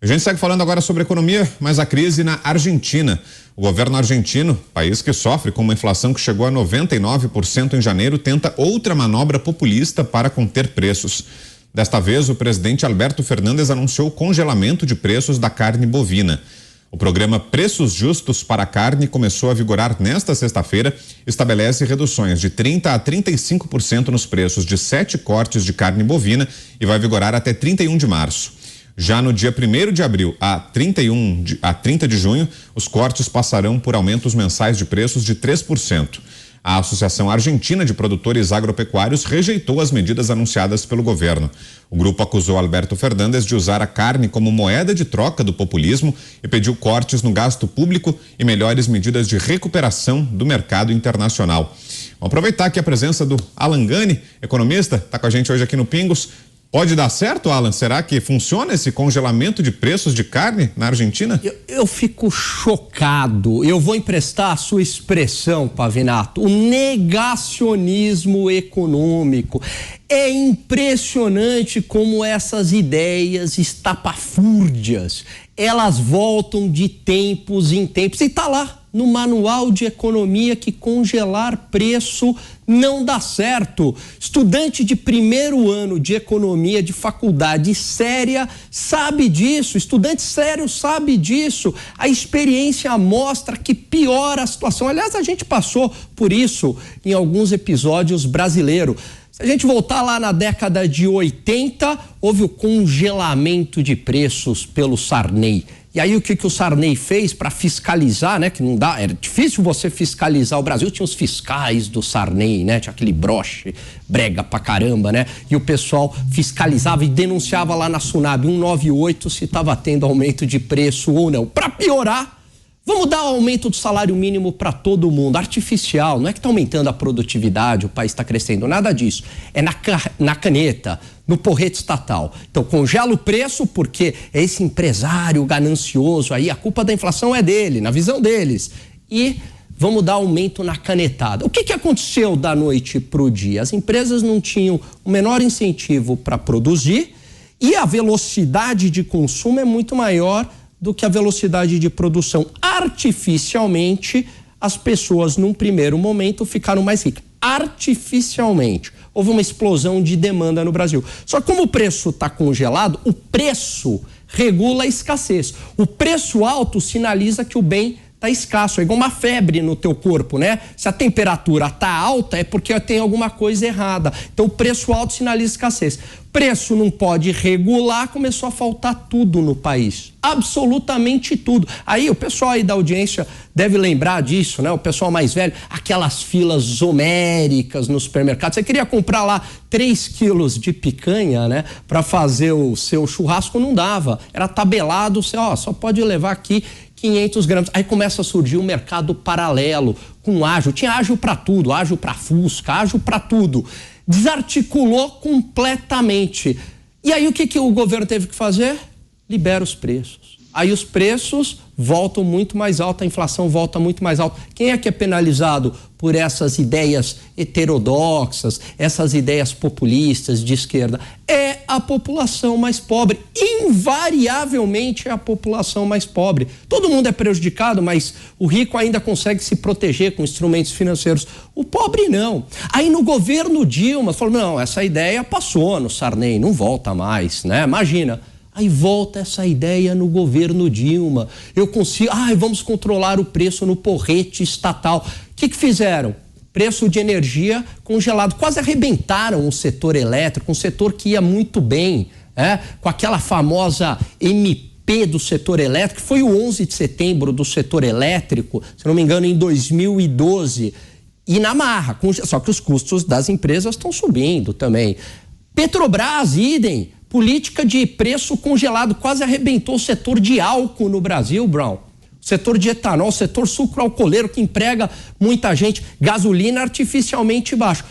A gente segue falando agora sobre economia, mas a crise na Argentina. O governo argentino, país que sofre com uma inflação que chegou a 99% em janeiro, tenta outra manobra populista para conter preços. Desta vez, o presidente Alberto Fernandes anunciou o congelamento de preços da carne bovina. O programa Preços Justos para a Carne começou a vigorar nesta sexta-feira, estabelece reduções de 30% a 35% nos preços de 7 cortes de carne bovina e vai vigorar até 31 de março. Já no dia 1º de abril a 30 de junho, os cortes passarão por aumentos mensais de preços de 3%. A Associação Argentina de Produtores Agropecuários rejeitou as medidas anunciadas pelo governo. O grupo acusou Alberto Fernandes de usar a carne como moeda de troca do populismo e pediu cortes no gasto público e melhores medidas de recuperação do mercado internacional. Vamos aproveitar aqui a presença do Alan Gani, economista, está com a gente hoje aqui no Pingos. Pode dar certo, Alan? Será que funciona esse congelamento de preços de carne na Argentina? Eu fico chocado. Eu vou emprestar a sua expressão, Pavinato. O negacionismo econômico. É impressionante como essas ideias estapafúrdias, elas voltam de tempos em tempos. E está lá no manual de economia que congelar preço não dá certo. Estudante de primeiro ano de economia de faculdade séria sabe disso, estudante sério sabe disso. A experiência mostra que piora a situação. Aliás, a gente passou por isso em alguns episódios brasileiros. Se a gente voltar lá na década de 80, houve o congelamento de preços pelo Sarney. E aí o que o Sarney fez para fiscalizar, né? Que não dá, era difícil você fiscalizar o Brasil, tinha os fiscais do Sarney, né? Tinha aquele broche, brega pra caramba, né? E o pessoal fiscalizava e denunciava lá na Sunab 198 se estava tendo aumento de preço ou não. Para piorar, vamos dar o aumento do salário mínimo para todo mundo, artificial, não é que está aumentando a produtividade, o país está crescendo, nada disso. É na caneta, no porrete estatal. Então congela o preço porque é esse empresário ganancioso aí, a culpa da inflação é dele, na visão deles. E vamos dar aumento na canetada. O que aconteceu da noite para o dia? As empresas não tinham o menor incentivo para produzir e a velocidade de consumo é muito maior do que a velocidade de produção. Artificialmente, as pessoas, num primeiro momento, ficaram mais ricas. Artificialmente. Houve uma explosão de demanda no Brasil. Só que como o preço está congelado, o preço regula a escassez. O preço alto sinaliza que o bem está escasso. É igual uma febre no teu corpo, né? Se a temperatura está alta, é porque tem alguma coisa errada. Então, o preço alto sinaliza escassez. Preço não pode regular, começou a faltar tudo no país. Absolutamente tudo. Aí o pessoal aí da audiência deve lembrar disso, né? O pessoal mais velho, aquelas filas homéricas no supermercado. Você queria comprar lá 3 quilos de picanha, né? Para fazer o seu churrasco, não dava. Era tabelado, você, só pode levar aqui 500 gramas. Aí começa a surgir um mercado paralelo com ágil. Tinha ágil para tudo, ágil para Fusca, ágil para tudo. Desarticulou completamente. E aí o que o governo teve que fazer? Libera os preços. Aí os preços voltam muito mais alto, a inflação volta muito mais alta. Quem é que é penalizado por essas ideias heterodoxas, essas ideias populistas de esquerda? É a população mais pobre. Invariavelmente é a população mais pobre. Todo mundo é prejudicado, mas o rico ainda consegue se proteger com instrumentos financeiros. O pobre não. Aí no governo Dilma, falou, não, essa ideia passou no Sarney, não volta mais, né? Imagina. Aí volta essa ideia no governo Dilma. Eu consigo, vamos controlar o preço no porrete estatal. O que fizeram? Preço de energia congelado. Quase arrebentaram o setor elétrico, um setor que ia muito bem, com aquela famosa MP do setor elétrico, que foi o 11 de setembro do setor elétrico, se não me engano, em 2012. E na marra, só que os custos das empresas estão subindo também. Petrobras, idem. Política de preço congelado, quase arrebentou o setor de álcool no Brasil, Brown. O setor de etanol, o setor sucroalcooleiro que emprega muita gente, gasolina artificialmente baixo.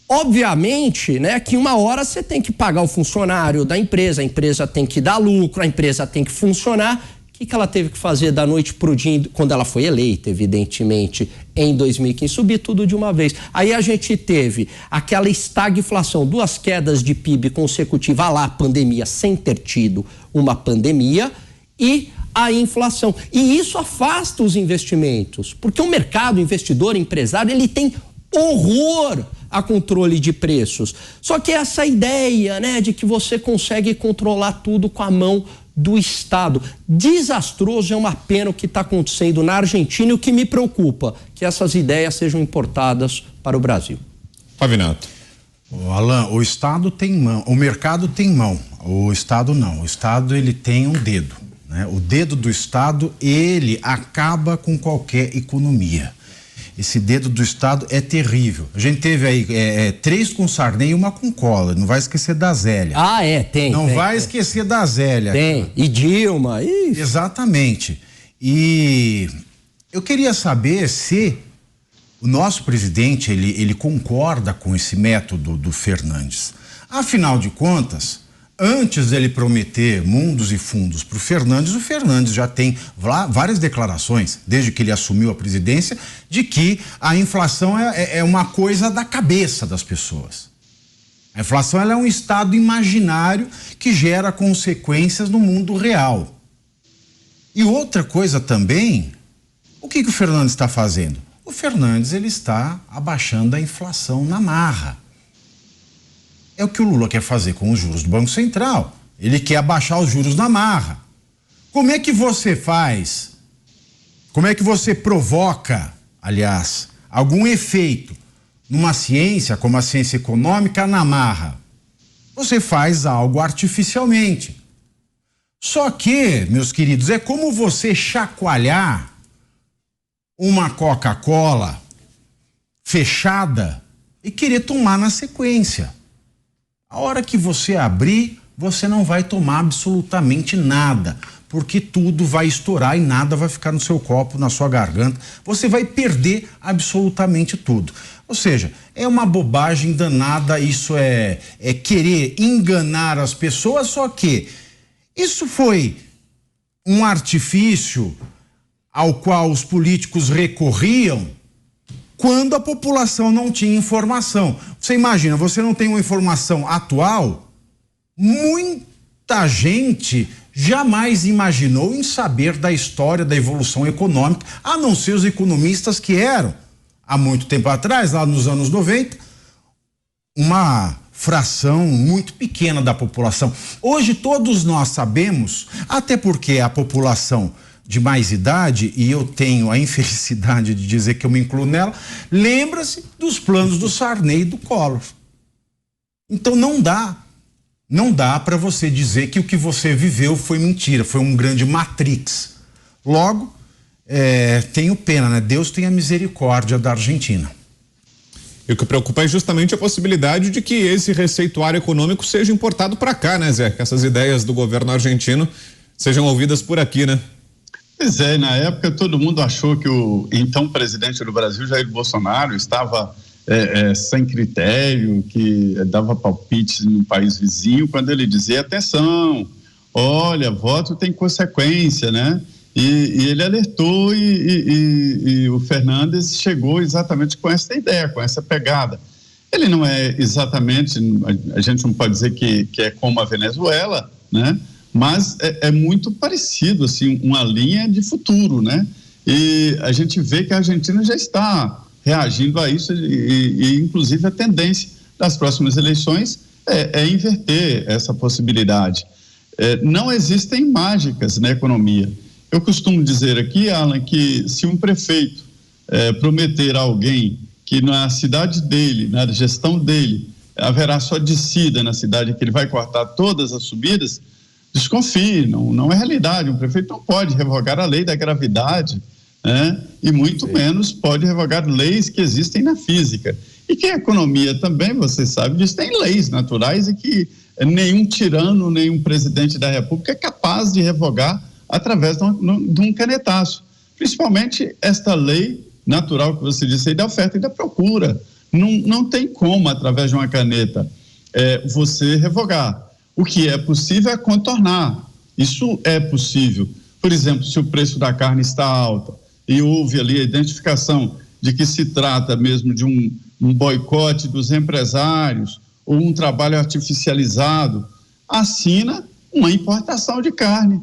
Obviamente, né, que uma hora você tem que pagar o funcionário da empresa, a empresa tem que dar lucro, a empresa tem que funcionar. O que ela teve que fazer da noite pro dia, quando ela foi eleita, evidentemente, em 2015, subir tudo de uma vez. Aí a gente teve aquela estagflação, 2 quedas de PIB consecutivas, lá a pandemia, sem ter tido uma pandemia, e a inflação. E isso afasta os investimentos, porque o mercado, investidor, empresário, ele tem horror a controle de preços. Só que essa ideia, né, de que você consegue controlar tudo com a mão do Estado. Desastroso, é uma pena o que está acontecendo na Argentina, e o que me preocupa, que essas ideias sejam importadas para o Brasil. Pavinato. Alan, o Estado tem mão, o mercado tem mão, o Estado não. O Estado, ele tem um dedo, né? O dedo do Estado, ele acaba com qualquer economia. Esse dedo do Estado é terrível. A gente teve aí 3 com Sarney e 1 com Collor. Não vai esquecer da Zélia. Ah, tem. Não vai esquecer da Zélia. Tem. E Dilma. Isso. Exatamente. E eu queria saber se o nosso presidente, ele concorda com esse método do Fernandes. Afinal de contas, antes dele prometer mundos e fundos para o Fernandes já tem várias declarações, desde que ele assumiu a presidência, de que a inflação é uma coisa da cabeça das pessoas. A inflação, ela é um estado imaginário que gera consequências no mundo real. E outra coisa também, o que o Fernandes está fazendo? O Fernandes, ele está abaixando a inflação na marra. É o que o Lula quer fazer com os juros do Banco Central. Ele quer abaixar os juros na marra. Como é que você faz? Como é que você provoca, aliás, algum efeito numa ciência, como a ciência econômica, na marra? Você faz algo artificialmente. Só que, meus queridos, é como você chacoalhar uma Coca-Cola fechada e querer tomar na sequência. A hora que você abrir, você não vai tomar absolutamente nada, porque tudo vai estourar e nada vai ficar no seu copo, na sua garganta. Você vai perder absolutamente tudo. Ou seja, é uma bobagem danada, isso é querer enganar as pessoas, só que isso foi um artifício ao qual os políticos recorriam quando a população não tinha informação. Você imagina, você não tem uma informação atual, muita gente jamais imaginou em saber da história da evolução econômica, a não ser os economistas que eram, há muito tempo atrás, lá nos anos 90, uma fração muito pequena da população. Hoje todos nós sabemos, até porque a população de mais idade, e eu tenho a infelicidade de dizer que eu me incluo nela, lembra-se dos planos do Sarney e do Collor. Então não dá para você dizer que o que você viveu foi mentira, foi um grande Matrix. Logo, tenho pena, né? Deus tenha misericórdia da Argentina. E o que preocupa é justamente a possibilidade de que esse receituário econômico seja importado para cá, né, Zé? Que essas ideias do governo argentino sejam ouvidas por aqui, né? Pois é, na época todo mundo achou que o então presidente do Brasil, Jair Bolsonaro, estava sem critério, que dava palpites no país vizinho, quando ele dizia, atenção, olha, voto tem consequência, né? E ele alertou e o Fernandes chegou exatamente com essa ideia, com essa pegada. Ele não é exatamente, a gente não pode dizer que é como a Venezuela, né? Mas é muito parecido, assim, uma linha de futuro, né? E a gente vê que a Argentina já está reagindo a isso e inclusive a tendência das próximas eleições é inverter essa possibilidade. Não existem mágicas na economia. Eu costumo dizer aqui, Alan, que se um prefeito prometer a alguém que na cidade dele, na gestão dele, haverá só descida na cidade, que ele vai cortar todas as subidas, desconfie, não é realidade. Um prefeito não pode revogar a lei da gravidade, né? E muito menos pode revogar leis que existem na física. E que a economia também, você sabe disso, tem leis naturais e que nenhum tirano, nenhum presidente da República é capaz de revogar através de um canetaço. Principalmente esta lei natural que você disse aí da oferta e da procura. Não tem como, através de uma caneta, você revogar. O que é possível é contornar. Isso é possível. Por exemplo, se o preço da carne está alto e houve ali a identificação de que se trata mesmo de um boicote dos empresários ou um trabalho artificializado, assina uma importação de carne.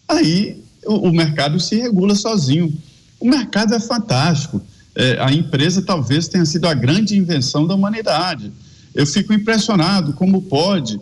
Aí o mercado se regula sozinho. O mercado é fantástico. A empresa talvez tenha sido a grande invenção da humanidade. Eu fico impressionado como pode,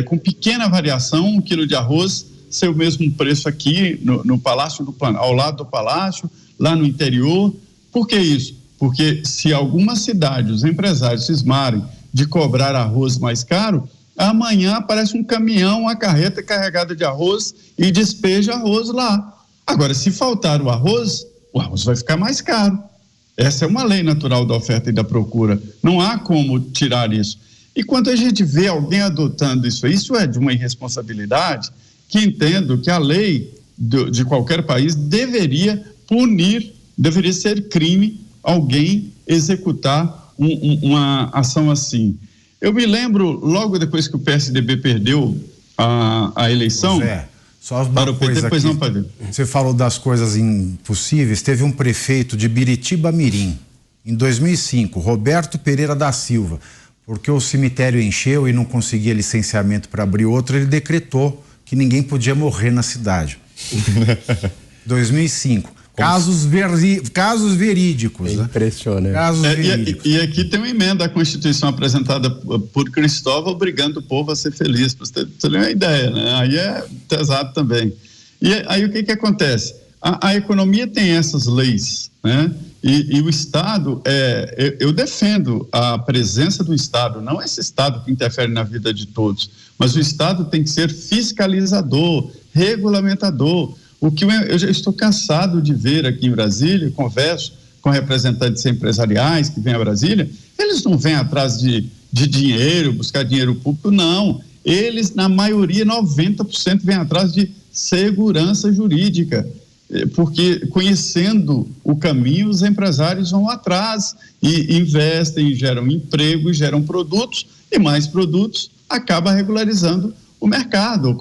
com pequena variação, 1 quilo de arroz ser o mesmo preço aqui no Palácio do Planalto, ao lado do Palácio, lá no interior. Por que isso? Porque se alguma cidade, os empresários cismarem de cobrar arroz mais caro, amanhã aparece um caminhão, uma carreta carregada de arroz e despeja arroz lá. Agora, se faltar o arroz vai ficar mais caro. Essa é uma lei natural da oferta e da procura. Não há como tirar isso. E quando a gente vê alguém adotando isso é de uma irresponsabilidade que entendo que a lei de qualquer país deveria punir, deveria ser crime alguém executar uma ação assim. Eu me lembro, logo depois que o PSDB perdeu a eleição... Só uma coisa aqui, você falou das coisas impossíveis, teve um prefeito de Biritiba-Mirim, em 2005, Roberto Pereira da Silva, porque o cemitério encheu e não conseguia licenciamento para abrir outro, ele decretou que ninguém podia morrer na cidade. 2005. Casos verídicos. É impressionante. Né? Casos verídicos. E aqui tem uma emenda à Constituição apresentada por Cristóvão, obrigando o povo a ser feliz, para você ter uma ideia, né? Aí é pesado também. E aí o que acontece? A economia tem essas leis, né? E o Estado, eu defendo a presença do Estado, não esse Estado que interfere na vida de todos, mas o Estado tem que ser fiscalizador, regulamentador. O que eu já estou cansado de ver aqui em Brasília, converso com representantes empresariais que vêm a Brasília, eles não vêm atrás de dinheiro, buscar dinheiro público, não. Eles, na maioria, 90% vêm atrás de segurança jurídica, porque conhecendo o caminho, os empresários vão atrás e investem, geram emprego, geram produtos, e mais produtos acaba regularizando o mercado,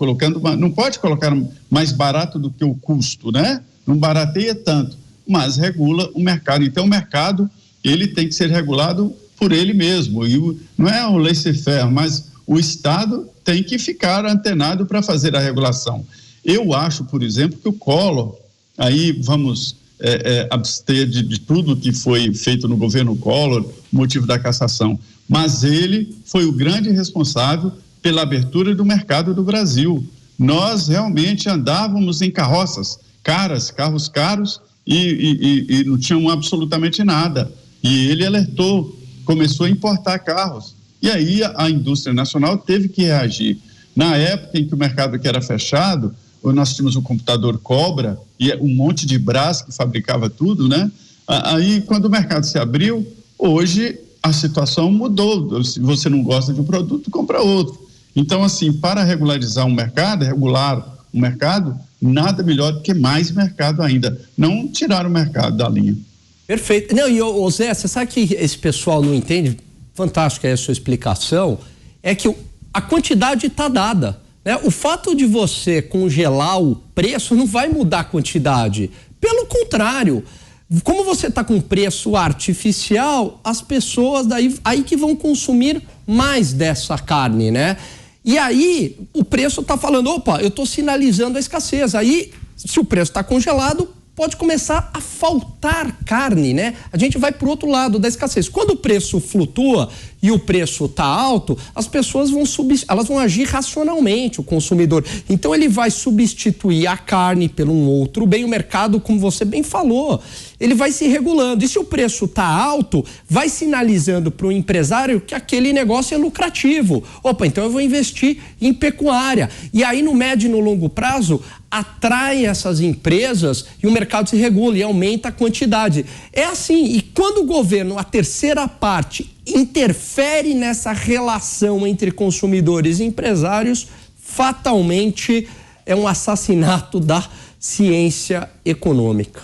não pode colocar mais barato do que o custo, né? Não barateia tanto, mas regula o mercado. Então, o mercado, ele tem que ser regulado por ele mesmo. E não é o laissez-faire, mas o Estado tem que ficar antenado para fazer a regulação. Eu acho, por exemplo, que o Collor, aí vamos abster de tudo que foi feito no governo Collor, motivo da cassação, mas ele foi o grande responsável pela abertura do mercado do Brasil. Nós realmente andávamos em carroças caras, carros caros e não tinham absolutamente nada. E ele alertou, começou a importar carros. E aí a indústria nacional teve que reagir. Na época em que o mercado aqui era fechado, nós tínhamos o computador Cobra e um monte de Brás que fabricava tudo, né? Aí quando o mercado se abriu, hoje a situação mudou. Se você não gosta de um produto, compra outro. Então, assim, para regularizar regular o mercado, nada melhor do que mais mercado ainda. Não tirar o mercado da linha. Perfeito. Não, e Zé, você sabe que esse pessoal não entende? Fantástica a sua explicação. É que a quantidade está dada, né? O fato de você congelar o preço não vai mudar a quantidade. Pelo contrário, como você está com preço artificial, as pessoas aí que vão consumir mais dessa carne, né? E aí, o preço está falando, opa, eu estou sinalizando a escassez. Aí, se o preço está congelado, pode começar a faltar carne, né? A gente vai para o outro lado da escassez. Quando o preço flutua e o preço está alto, as pessoas vão agir racionalmente, o consumidor. Então, ele vai substituir a carne por um outro bem. O mercado, como você bem falou, ele vai se regulando. E se o preço está alto, vai sinalizando para o empresário que aquele negócio é lucrativo. Opa, então eu vou investir em pecuária. E aí, no médio e no longo prazo, atrai essas empresas e o mercado se regula e aumenta a quantidade. É assim, e quando o governo, a terceira parte, interfere nessa relação entre consumidores e empresários, fatalmente é um assassinato da ciência econômica.